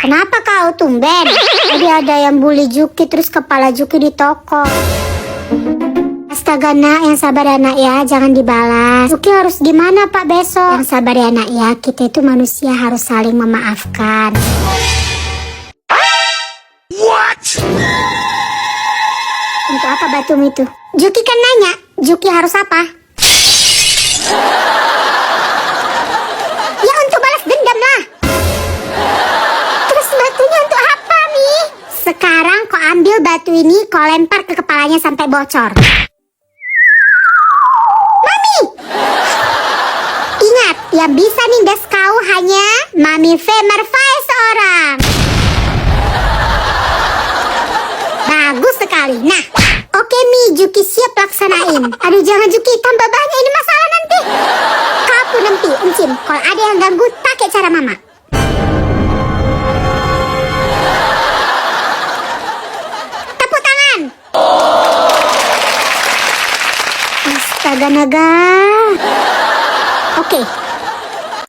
Kenapa kau tumben? Tadi ada yang bully Juki terus kepala Juki di toko. Astaga nak, yang sabar ya nak ya, jangan dibalas. Juki harus gimana pak besok? Yang sabar ya nak ya, kita itu manusia harus saling memaafkan. What? Untuk apa batu itu? Juki kan nanya, Juki harus apa? Ya untuk balas dendam lah. Terus batunya untuk apa nih? Sekarang kau ambil batu ini, kau lempar ke kepalanya sampai bocor. Mami! Ingat, yang bisa nindas kau hanya Mami Femerfai seorang. Bagus sekali. Nah, oke Mi, Juki siap laksanain. Aduh jangan Juki, tambah banyak ini masalah nanti. Kau pun nanti, Encim, kalau ada yang ganggu, pakai cara mama. Tepuk tangan. Astaga naga. Oke,